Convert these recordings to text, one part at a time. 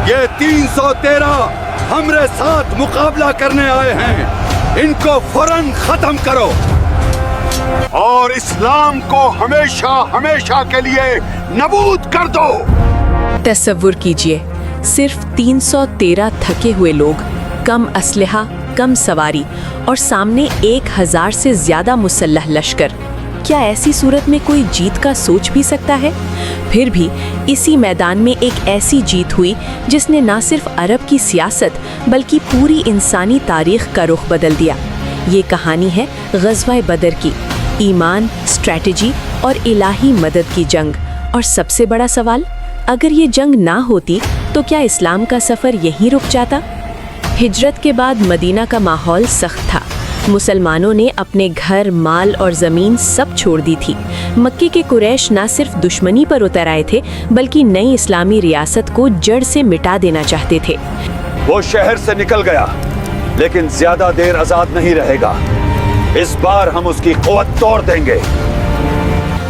یہ 313 ہمارے ساتھ مقابلہ کرنے آئے ہیں، ان کو فوراً ختم کرو اور اسلام کو ہمیشہ ہمیشہ کے لیے نابود کر دو۔ تصور کیجئے، صرف 313 تھکے ہوئے لوگ، کم اسلحہ، کم سواری اور سامنے 1000 سے زیادہ مسلح لشکر۔ کیا ایسی صورت میں کوئی جیت کا سوچ بھی سکتا ہے؟ پھر بھی اسی میدان میں ایک ایسی جیت ہوئی جس نے نہ صرف عرب کی سیاست بلکہ پوری انسانی تاریخ کا رخ بدل دیا۔ یہ کہانی ہے غزوہ بدر کی، ایمان، اسٹریٹجی اور الہی مدد کی جنگ۔ اور سب سے بڑا سوال، اگر یہ جنگ نہ ہوتی تو کیا اسلام کا سفر یہیں رک جاتا؟ ہجرت کے بعد مدینہ کا ماحول سخت تھا۔ مسلمانوں نے اپنے گھر، مال اور زمین سب چھوڑ دی تھی۔ مکے کے قریش نہ صرف دشمنی پر اتر آئے تھے بلکہ نئی اسلامی ریاست کو جڑ سے مٹا دینا چاہتے تھے۔ وہ شہر سے نکل گیا لیکن زیادہ دیر آزاد نہیں رہے گا۔ اس بار ہم اس کی قوت توڑ دیں گے۔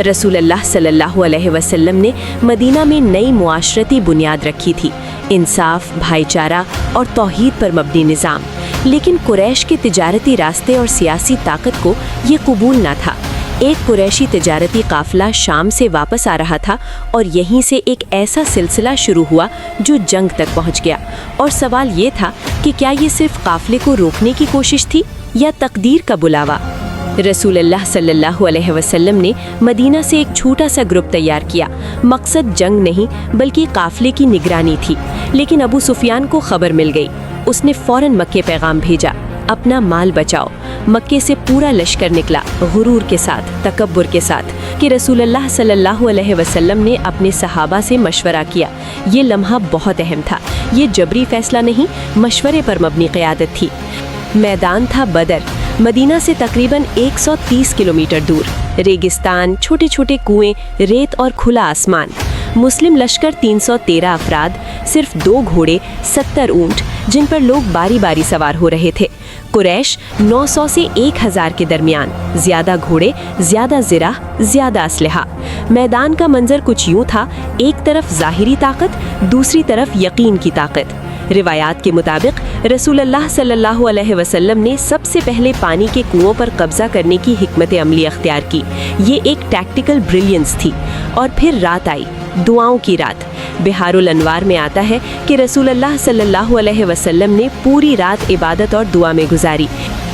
رسول اللہ صلی اللہ علیہ وسلم نے مدینہ میں نئی معاشرتی بنیاد رکھی تھی، انصاف، بھائی چارہ اور توحید پر مبنی نظام۔ لیکن قریش کے تجارتی راستے اور سیاسی طاقت کو یہ قبول نہ تھا۔ ایک قریشی تجارتی قافلہ شام سے واپس آ رہا تھا اور یہیں سے ایک ایسا سلسلہ شروع ہوا جو جنگ تک پہنچ گیا۔ اور سوال یہ تھا کہ کیا یہ صرف قافلے کو روکنے کی کوشش تھی یا تقدیر کا بلاوا؟ رسول اللہ صلی اللہ علیہ وسلم نے مدینہ سے ایک چھوٹا سا گروپ تیار کیا۔ مقصد جنگ نہیں بلکہ قافلے کی نگرانی تھی۔ لیکن ابو سفیان کو خبر مل گئی۔ اس نے فوراً مکے پیغام بھیجا، اپنا مال بچاؤ۔ مکے سے پورا لشکر نکلا، غرور کے ساتھ، تکبر کے ساتھ، کہ رسول اللہ صلی اللہ علیہ وسلم نے اپنے صحابہ سے مشورہ کیا۔ یہ لمحہ بہت اہم تھا۔ یہ جبری فیصلہ نہیں، مشورے پر مبنی قیادت تھی۔ میدان تھا بدر، مدینہ سے تقریباً 130 کلومیٹر دور۔ ریگستان، چھوٹے چھوٹے کنویں، ریت اور کھلا آسمان۔ مسلم لشکر 313 افراد، صرف 2 گھوڑے، 70 اونٹ جن پر لوگ باری باری سوار ہو رہے تھے۔ قریش 900 سے 1000 کے درمیان، زیادہ گھوڑے، زیادہ زرہ، زیادہ اسلحہ۔ میدان کا منظر کچھ یوں تھا، ایک طرف ظاہری طاقت، دوسری طرف یقین کی طاقت۔ روایات کے مطابق رسول اللہ صلی اللہ علیہ وسلم نے سب سے پہلے پانی کے کنووں پر قبضہ کرنے کی حکمت عملی اختیار کی۔ یہ ایک ٹیکٹیکل بریلینس تھی۔ اور پھر رات آئی، دعاؤں کی رات۔ بہار الانوار میں آتا ہے کہ رسول اللہ صلی اللہ علیہ وسلم نے پوری رات عبادت اور دعا میں گزاری۔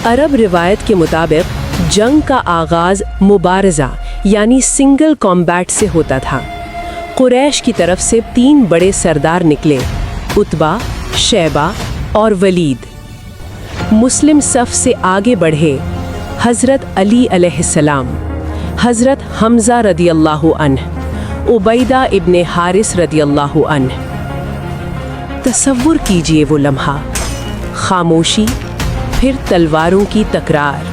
عرب روایت کے مطابق جنگ کا آغاز مبارزہ یعنی سنگل کامبیٹ سے ہوتا تھا۔ قریش کی طرف سے 3 بڑے سردار نکلے، عتبہ، شیبہ اور ولید۔ مسلم صف سے آگے بڑھے حضرت علی علیہ السلام، حضرت حمزہ رضی اللہ عنہ، عبیدہ ابن حارث رضی اللہ عنہ۔ تصور کیجئے وہ لمحہ، خاموشی، پھر تلواروں کی تکرار۔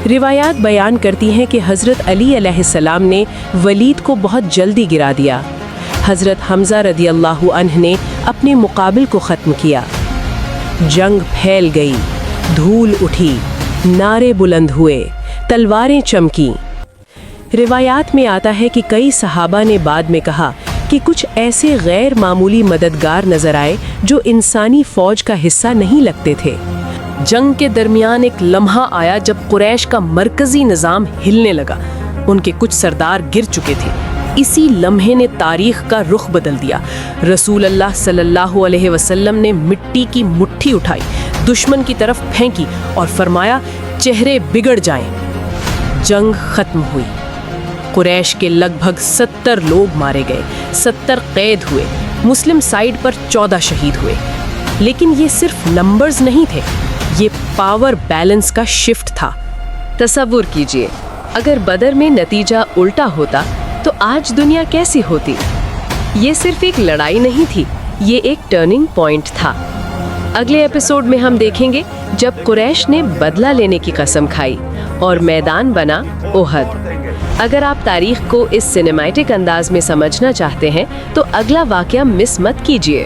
روایات بیان کرتی ہیں کہ حضرت علی علیہ السلام نے ولید کو بہت جلدی گرا دیا۔ حضرت حمزہ رضی اللہ عنہ نے اپنے مقابل کو ختم کیا۔ جنگ پھیل گئی، دھول اٹھی، نعرے بلند ہوئے، تلواریں چمکیں۔ روایات میں آتا ہے کہ کئی صحابہ نے بعد میں کہا کہ کچھ ایسے غیر معمولی مددگار نظر آئے جو انسانی فوج کا حصہ نہیں لگتے تھے۔ جنگ کے درمیان ایک لمحہ آیا جب قریش کا مرکزی نظام ہلنے لگا۔ ان کے کچھ سردار گر چکے تھے۔ اسی لمحے نے تاریخ کا رخ بدل دیا۔ رسول اللہ صلی اللہ علیہ وسلم نے مٹی کی مٹھی اٹھائی، دشمن کی طرف پھینکی اور فرمایا، چہرے بگڑ جائیں۔ جنگ ختم ہوئی۔ قریش کے لگ بھگ 70 لوگ مارے گئے، 70 قید ہوئے۔ مسلم سائیڈ پر 14 شہید ہوئے۔ لیکن یہ صرف نمبرز نہیں تھے، یہ پاور بیلنس کا شفٹ تھا۔ تصور کیجئے، اگر بدر میں نتیجہ الٹا ہوتا تو آج دنیا کیسی ہوتی؟ یہ صرف ایک لڑائی نہیں تھی، یہ ایک ٹرننگ پوائنٹ تھا۔ اگلے ایپیسوڈ میں ہم دیکھیں گے جب قریش نے بدلہ لینے کی قسم کھائی اور میدان بنا احد۔ اگر آپ تاریخ کو اس سنیمیٹک انداز میں سمجھنا چاہتے ہیں تو اگلا واقعہ مس مت کیجیے۔